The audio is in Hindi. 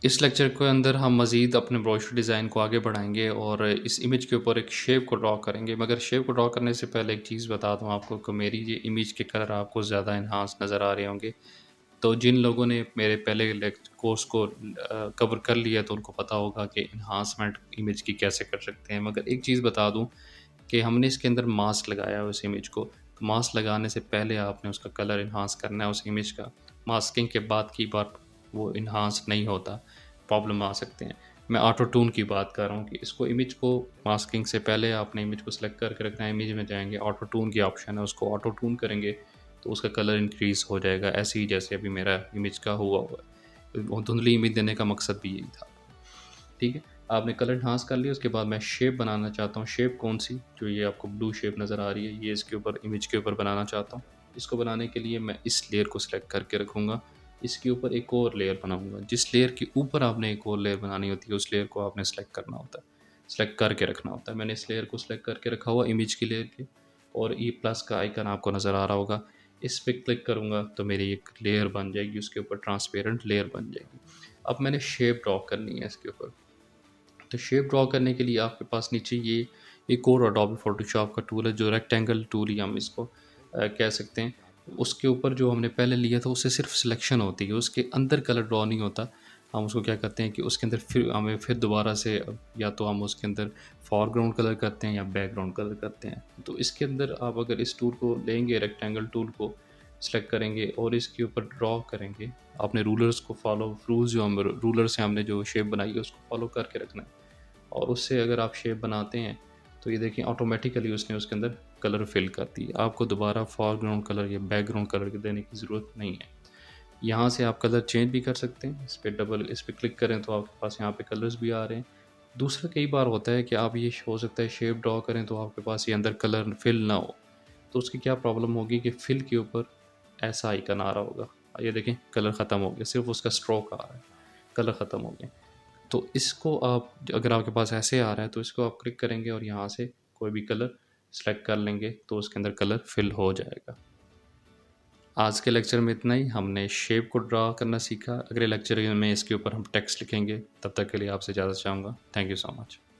इस लेक्चर के अंदर हम मज़ीद अपने ब्रोशर डिज़ाइन को आगे बढ़ाएँगे और इस इमेज के ऊपर एक शेप को ड्रॉ करेंगे। मगर शेप को ड्रॉ करने से पहले एक चीज़ बता दूँ आपको कि मेरी ये इमेज के कलर आपको ज़्यादा एनहांस नज़र आ रहे होंगे। तो जिन लोगों ने मेरे पहले कोर्स को कवर कर लिया तो उनको पता होगा कि एनहांसमेंट इमेज की कैसे कर सकते हैं। मगर एक चीज़ बता दूँ कि हमने इसके अंदर मास्क लगाया है उस इमेज को। तो मास्क लगाने से पहले आपने उसका कलर एनहांस करना है उस इमेज का। मास्किंग के बाद की बार वो एनहांस नहीं होता, प्रॉब्लम आ सकते हैं। मैं ऑटो ट्यून की बात कर रहा हूँ कि इसको इमेज को मास्किंग से पहले आपने इमेज को सेलेक्ट करके रखना है। इमेज में जाएँगे, ऑटो ट्यून की ऑप्शन है, उसको ऑटो ट्यून करेंगे तो उसका कलर इंक्रीज़ हो जाएगा, ऐसे ही जैसे अभी मेरा इमेज का हुआ है। वो धुंधली इमेज देने का मकसद भी यही था। ठीक है? आपने कलर एनहांस कर लिया, उसके बाद मैं शेप बनाना चाहता हूँ। शेप कौन-सी? जो ये आपको ब्लू शेप नज़र आ रही है, ये इसके ऊपर इमेज के ऊपर बनाना चाहता हूँ। इसको बनाने के लिए मैं इस लेयर को सिलेक्ट करके रखूँगा। इसके ऊपर एक और लेयर बनाऊँगा। जिस लेयर के ऊपर आपने एक और लेयर बनानी होती है, उस लेयर को आपने सिलेक्ट करना होता है। सिलेक्ट करके रखना होता है। मैंने इस लेयर को सिलेक्ट करके रखा हुआ इमेज की लेयर के, और ये प्लस का आइकन आपको नज़र आ रहा होगा। इस पे क्लिक करूँगा तो मेरी एक लेयर बन जाएगी, उसके ऊपर ट्रांसपेरेंट लेयर बन जाएगी। अब मैंने शेप ड्रॉ करनी है इसके ऊपर। तो शेप ड्रॉ करने के लिए आपके पास नीचे ये एक और अडोबी फ़ोटोशॉप का टूल है, जो रेक्टेंगल टूल ही हम इसको कह सकते हैं। उसके ऊपर जो हमने पहले लिया था उससे सिर्फ सिलेक्शन होती है, उसके अंदर कलर ड्रॉ नहीं होता। हम उसको क्या करते हैं कि उसके अंदर फिर हमें फिर दोबारा से या तो हम उसके अंदर फ़ॉरग्राउंड कलर करते हैं या बैकग्राउंड कलर करते हैं। तो इसके अंदर आप अगर इस टूल को लेंगे, रेक्टेंगल टूल को सेलेक्ट करेंगे और इसके ऊपर ड्रॉ करेंगे, आपने रूलर्स को फ़ॉलो रूल्स जो हम रूलर से हमने जो शेप बनाई है उसको फ़ॉलो करके रखना है। और उससे अगर आप शेप बनाते हैं तो ये देखिए ऑटोमेटिकली उसने उसके अंदर कलर फिल कर दी। आपको दोबारा फोरग्राउंड कलर या बैकग्राउंड कलर देने की ज़रूरत नहीं है। यहाँ से आप कलर चेंज भी कर सकते हैं। इस पे क्लिक करें तो आपके पास यहाँ पे कलर्स भी आ रहे हैं। दूसरा कई बार होता है कि आप ये हो सकता है शेप ड्रॉ करें तो आपके पास ये अंदर कलर फिल ना हो। तो उसकी क्या प्रॉब्लम होगी कि फिल के ऊपर ऐसा आइकन आ रहा होगा। ये देखें कलर ख़त्म हो गया, सिर्फ़ उसका स्ट्रोक आ रहा है, कलर ख़त्म हो गया। तो इसको आप अगर आपके पास ऐसे आ रहा है तो इसको आप क्लिक करेंगे और यहाँ से कोई भी कलर सेलेक्ट कर लेंगे तो उसके अंदर कलर फिल हो जाएगा। आज के लेक्चर में इतना ही। हमने शेप को ड्रा करना सीखा। अगले लेक्चर में इसके ऊपर हम टेक्स्ट लिखेंगे। तब तक के लिए आपसे इजाज़त चाहूँगा। Thank you so much.